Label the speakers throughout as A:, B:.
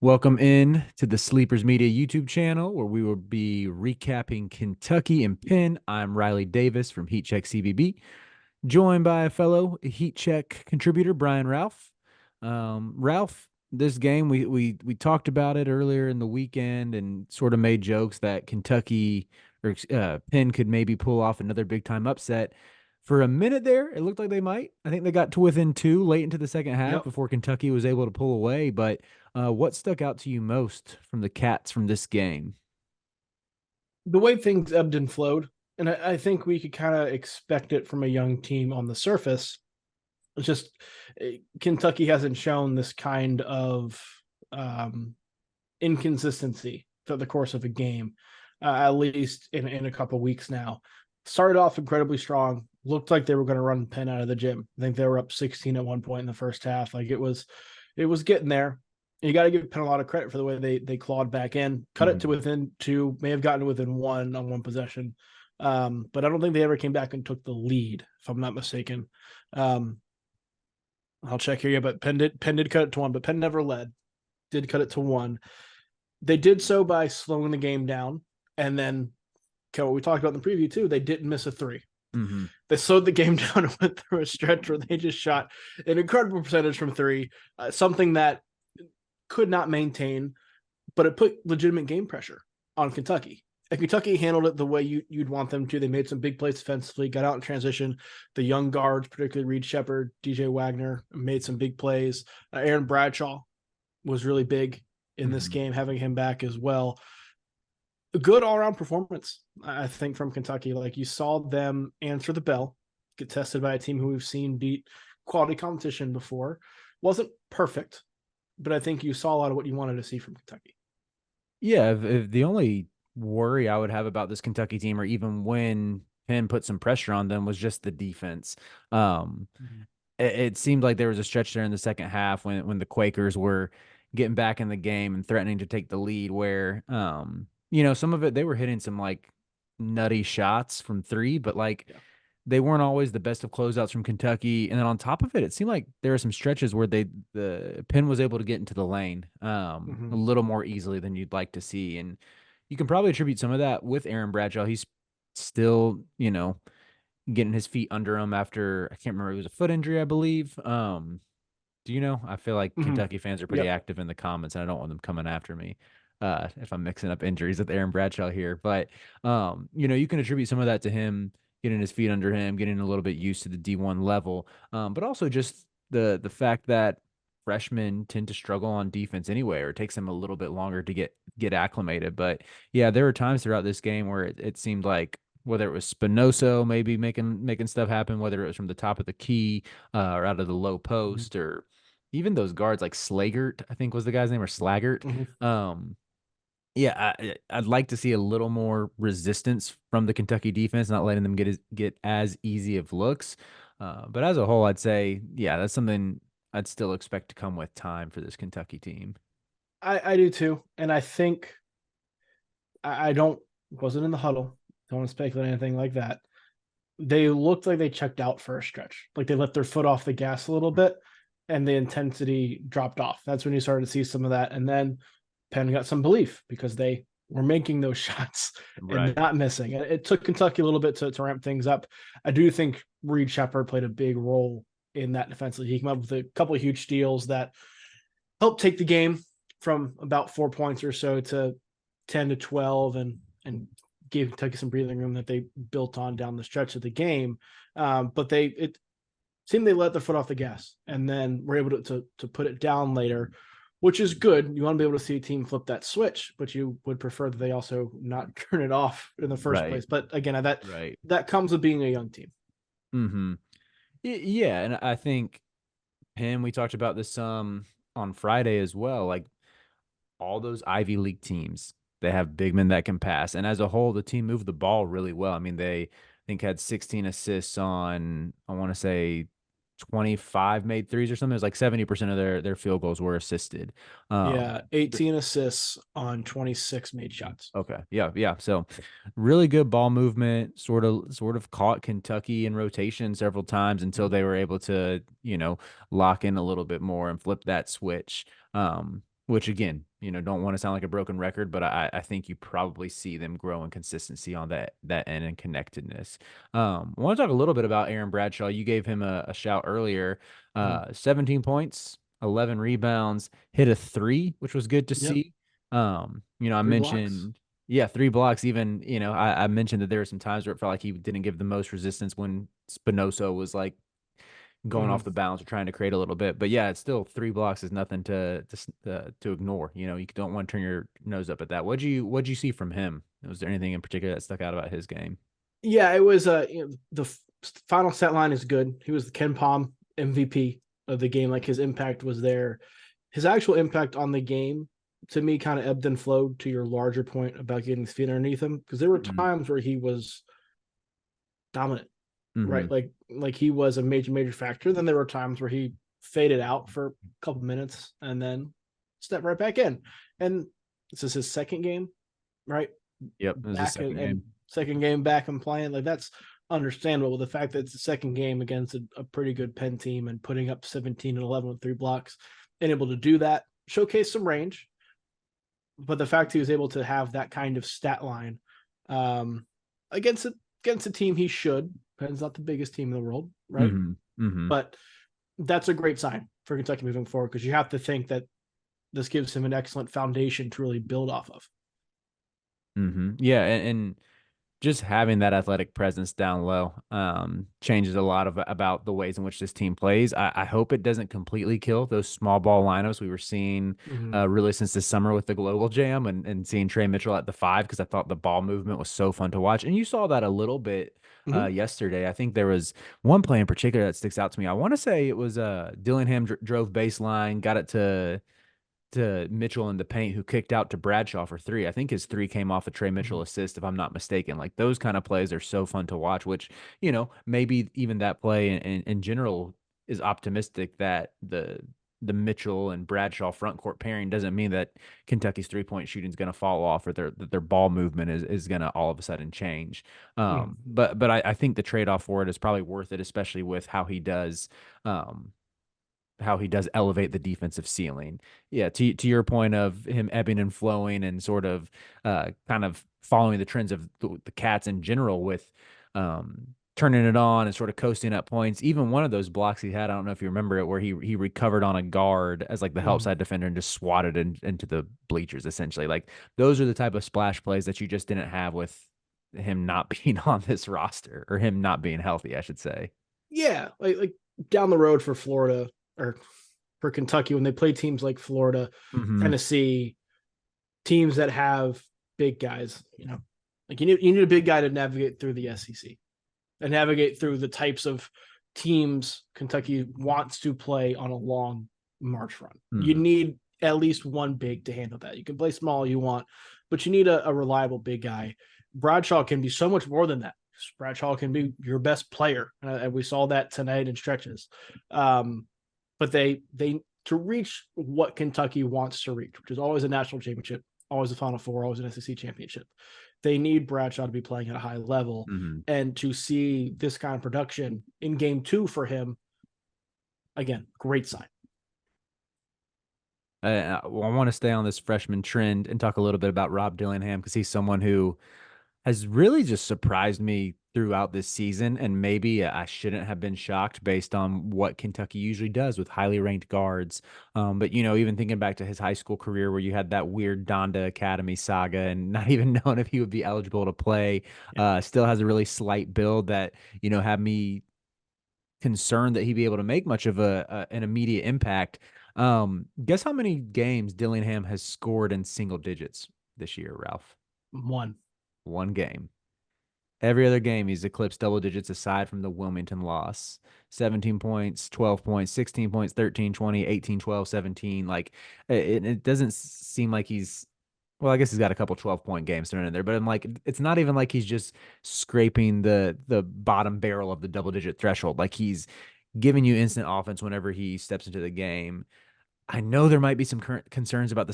A: Welcome in to the Sleepers Media YouTube channel where we will be recapping Kentucky and Penn. I'm Riley Davis from Heat Check CBB, joined by a fellow Heat Check contributor, Brian Rauf. Ralph, this game we talked about it earlier in the weekend and sort of made jokes that Kentucky or Penn could maybe pull off another big time upset. For a minute there, it looked like they might. I think they got to within two late into the second half
B: Yep.
A: before Kentucky was able to pull away. But what stuck out to you most from the Cats from this game?
B: The way things ebbed and flowed, and I think we could kind of expect it from a young team on the surface. It's just Kentucky hasn't shown this kind of um, inconsistency throughout the course of a game, at least in a couple weeks now. Started off incredibly strong. Looked like they were going to run Penn out of the gym. I think they were up 16 at one point in the first half. Like it was getting there. You got to give Penn a lot of credit for the way they clawed back in, cut it to
A: Mhm.
B: within two, may have gotten to within one on one possession. But I don't think they ever came back and took the lead, if I'm not mistaken. Um, I'll check here, yeah, but Penn did cut it to one, but Penn never led. Did cut it to one. They did so by slowing the game down, and then what we talked about in the preview too. They didn't miss a three.
A: Mhm.
B: They slowed the game down and went through a stretch where they just shot an incredible percentage from three, something that could not maintain, but it put legitimate game pressure on Kentucky. And Kentucky handled it the way you'd want them to. They made some big plays defensively, got out in transition. The young guards, particularly Reed Shepard, DJ Wagner, made some big plays. Aaron Bradshaw was really big in this
A: Mhm.
B: game, having him back as well. A good all around performance, I think, from Kentucky. Like you saw them answer the bell, get tested by a team who we've seen beat quality competition before. Wasn't perfect, but I think you saw a lot of what you wanted to see from Kentucky.
A: Yeah, if the only worry I would have about this Kentucky team, or even when Penn put some pressure on them, was just the defense. Um,
B: Mm-hmm.
A: it seemed like there was a stretch there in the second half when the Quakers were getting back in the game and threatening to take the lead, where some of it they were hitting some like nutty shots from three, but like
B: Yeah.
A: they weren't always the best of closeouts from Kentucky. And then on top of it, it seemed like there were some stretches where the Penn was able to get into the lane a
B: Mm-hmm.
A: little more easily than you'd like to see. And you can probably attribute some of that with Aaron Bradshaw. He's still, getting his feet under him after I can't remember, it was a foot injury, I believe. Do you know? I feel like
B: Mm-hmm.
A: Kentucky fans are pretty
B: Yep.
A: active in the comments, and I don't want them coming after me if I'm mixing up injuries with Aaron Bradshaw here. But you can attribute some of that to him getting his feet under him, getting a little bit used to the D1 level, but also just the fact that freshmen tend to struggle on defense anyway, or it takes them a little bit longer to get acclimated. But yeah, there were times throughout this game where it seemed like whether it was Spinoso maybe making stuff happen, whether it was from the top of the key or out of the low
B: Mm-hmm.
A: post, or even those guards like Slagert, I think was the guy's name, or Slaggert.
B: Mm-hmm.
A: Um, yeah, I'd like to see a little more resistance from the Kentucky defense, not letting them get as easy of looks. But as a whole, I'd say, yeah, that's something I'd still expect to come with time for this Kentucky team.
B: I do too, and I think I don't wasn't in the huddle. Don't want to speculate anything like that. They looked like they checked out for a stretch, like they let their foot off the gas a little bit, and the intensity dropped off. That's when you started to see some of that, and then Penn got some belief because they were making those shots and
A: Right.
B: not missing. It took Kentucky a little bit to ramp things up. I do think Reed Shepard played a big role in that defensively. He came up with a couple of huge steals that helped take the game from about 4 points or so to 10 to 12 and gave Kentucky some breathing room that they built on down the stretch of the game. But it seemed they let their foot off the gas and then were able to put it down later, which is good. You want to be able to see a team flip that switch, but you would prefer that they also not turn it off in the first
A: Right.
B: place. But again, that
A: Right.
B: that comes with being a young team.
A: Mm-hmm. Yeah, and I think Penn, we talked about this on Friday as well. Like all those Ivy League teams, they have big men that can pass. And as a whole, the team moved the ball really well. I mean, they I think had 16 assists on, I want to say 25 made threes or something. It was like 70% of their field goals were assisted.
B: Yeah,
A: The
B: 18 assists on 26 made shots.
A: Okay. Yeah, yeah. So really good ball movement, sort of caught Kentucky in rotation several times until they were able to, lock in a little bit more and flip that switch. Which again, don't want to sound like a broken record, but I think you probably see them grow in consistency on that end and connectedness. I want to talk a little bit about Aaron Bradshaw. You gave him a shout earlier.
B: Mhm.
A: 17 points, 11 rebounds, hit a three, which was good to
B: Yep.
A: see. I
B: 3 blocks.
A: mentioned, yeah, 3 blocks. Even, I mentioned that there were some times where it felt like he didn't give the most resistance when Spinoza was like going
B: Mhm.
A: off the bounds or trying to create a little bit. But yeah, it's still 3 blocks is nothing to ignore. You don't want to turn your nose up at that. What'd you see from him? Was there anything in particular that stuck out about his game?
B: Yeah, it was the final set line is good. He was the Ken Palm MVP of the game. Like his impact was there. His actual impact on the game to me kind of ebbed and flowed to your larger point about getting his feet underneath him because there were
A: Mm-hmm.
B: times where he was dominant,
A: Mm-hmm.
B: right? Like he was a major factor. Then there were times where he faded out for a couple minutes and then stepped right back in. And this is his second game, right?
A: Yep, it was his
B: Back
A: second
B: and
A: game.
B: second game back and playing. Like that's understandable. The fact that it's the second game against a pretty good Penn team and putting up 17 and 11 with 3 blocks and able to do that, showcase some range. But the fact he was able to have that kind of stat line um, against against a team he should. Penn's not the biggest team in the world, right?
A: Mm-hmm. Mm-hmm.
B: But that's a great sign for Kentucky moving forward because you have to think that this gives him an excellent foundation to really build off of.
A: Mm-hmm. Yeah, and just having that athletic presence down low changes a lot about the ways in which this team plays. I hope it doesn't completely kill those small ball lineups we were seeing
B: Mm-hmm.
A: really since this summer with the Global Jam and seeing Trey Mitchell at the five because I thought the ball movement was so fun to watch. And you saw that a little bit
B: Mm-hmm.
A: yesterday. I think there was one play in particular that sticks out to me. I want to say it was Dillingham drove baseline, got it to Mitchell in the paint, who kicked out to Bradshaw for three. I think his three came off a Trey
B: Mm-hmm.
A: Mitchell assist, if I'm not mistaken. Like those kind of plays are so fun to watch, which, maybe even that play in general is optimistic that the Mitchell and Bradshaw front court pairing doesn't mean that Kentucky's 3-point shooting is going to fall off or their ball movement is going to all of a sudden change.
B: Mm-hmm.
A: But I think the trade off for it is probably worth it, especially with um, how he does elevate the defensive ceiling. Yeah, to your point of him ebbing and flowing and sort of kind of following the trends of the Cats in general with turning it on and sort of coasting up points. Even one of those blocks he had, I don't know if you remember it, where he recovered on a guard as like the help
B: Mm-hmm.
A: side defender and just swatted into the bleachers essentially. Like those are the type of splash plays that you just didn't have with him not being on this roster or him not being healthy, I should say.
B: Yeah, like down the road for Florida or for Kentucky when they play teams like Florida,
A: Mm-hmm.
B: Tennessee, teams that have big guys, like you need a big guy to navigate through the SEC and navigate through the types of teams Kentucky wants to play on a long March run. You
A: Mm-hmm.
B: need at least one big to handle that. You can play small you want, but you need a reliable big guy. Bradshaw can be so much more than that. Bradshaw can be your best player, and we saw that tonight in stretches. But they to reach what Kentucky wants to reach, which is always a national championship, always a Final Four, always an SEC championship. They need Bradshaw to be playing at a high level,
A: Mm-hmm.
B: and to see this kind of production in Game 2 for him, again, great sign.
A: Well, I want to stay on this freshman trend and talk a little bit about Rob Dillingham because he's someone who has really just surprised me throughout this season. And maybe I shouldn't have been shocked based on what Kentucky usually does with highly ranked guards. But, even thinking back to his high school career where you had that weird Donda Academy saga and not even knowing if he would be eligible to play,
B: Yeah.
A: still has a really slight build that, had me concerned that he'd be able to make much of an immediate impact. Guess how many games Dillingham has scored in single digits this year, Ralph?
B: One.
A: One game. Every other game, he's eclipsed double digits aside from the Wilmington loss. 17 points, 12 points, 16 points, 13, 20, 18, 12, 17. Like, it doesn't seem like he's, well, I guess he's got a couple 12-point games thrown in there, but I'm like, it's not even like he's just scraping the bottom barrel of the double digit threshold. Like, he's giving you instant offense whenever he steps into the game. I know there might be some current concerns about the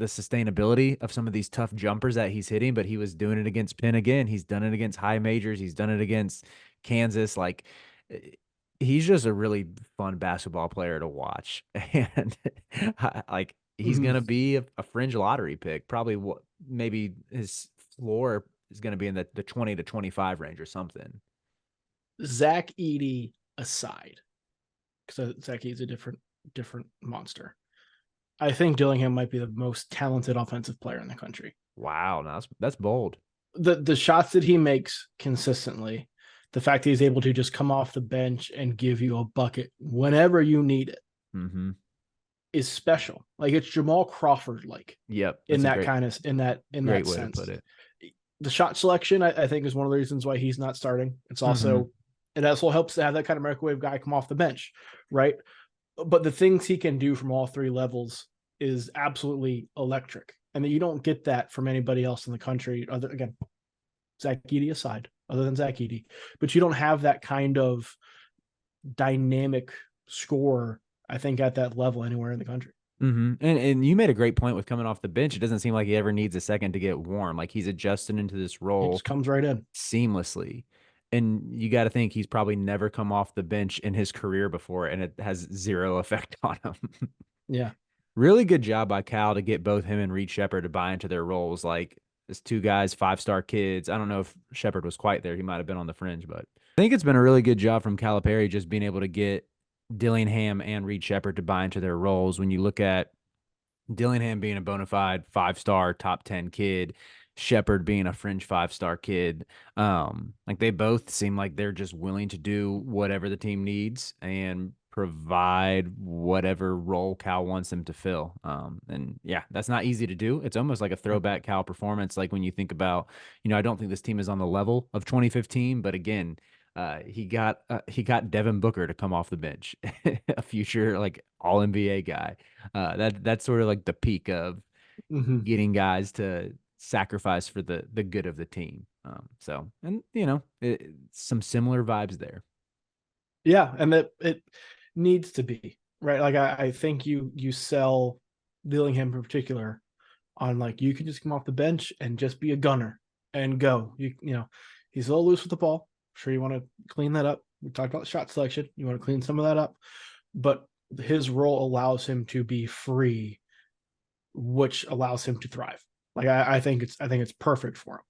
A: sustainability of some of these tough jumpers that he's hitting, but he was doing it against Penn again. He's done it against high majors. He's done it against Kansas. Like eh, he's just a really fun basketball player to watch, and like he's
B: Mhm.
A: going to be a fringe lottery pick. Probably what maybe his floor is going to be in the 20 to 25 range or something.
B: Zach Edey aside, because Zach Edey's a different monster. I think Dillingham might be the most talented offensive player in the country.
A: Wow, no, that's bold.
B: The shots that he makes consistently, the fact that he's able to just come off the bench and give you a bucket whenever you need it
A: Mm-hmm.
B: is special. Like it's Jamal Crawford like
A: Yep,
B: in
A: that's a
B: that kind of in
A: great
B: that
A: way to
B: sense.
A: put it.
B: The shot selection, I think, is one of the reasons why he's not starting. It's
A: Mm-hmm.
B: also it also helps to have that kind of microwave guy come off the bench, right? But the things he can do from all three levels is absolutely electric. And that you don't get that from anybody else in the country. Other again, Zach Edey aside, other than Zach Edey, but you don't have that kind of dynamic score, I think, at that level anywhere in the country.
A: Mm-hmm. And you made a great point with coming off the bench. It doesn't seem like he ever needs a second to get warm. Like he's adjusted into this
B: He
A: role
B: just comes right in.
A: seamlessly. And you got to think he's probably never come off the bench in his career before, and it has zero effect on him.
B: Yeah.
A: Really good job by Cal to get both him and Reed Shepard to buy into their roles. Like, as two guys, 5-star kids. I don't know if Shepard was quite there. He might have been on the fringe, but I think it's been a really good job from Calipari just being able to get Dillingham and Reed Shepard to buy into their roles. When you look at Dillingham being a bona fide 5-star top 10 kid, Shepard being a fringe 5-star kid. Like they both seem like they're just willing to do whatever the team needs and provide whatever role Cal wants them to fill. And yeah, that's not easy to do. It's almost like a throwback Cal performance. Like when you think about, I don't think this team is on the level of 2015, but again, he got Devin Booker to come off the bench, a future like all NBA guy. That's sort of like the peak of
B: Mm-hmm.
A: getting guys to sacrifice for the good of the team. So and some similar vibes there.
B: Yeah, and that it needs to be right. Like I think you sell Dillingham in particular on like you can just come off the bench and just be a gunner and go. He's a little loose with the ball. Sure, you want to clean that up. We talked about shot selection. You want to clean some of that up, but his role allows him to be free, which allows him to thrive. Like I think it's perfect for him.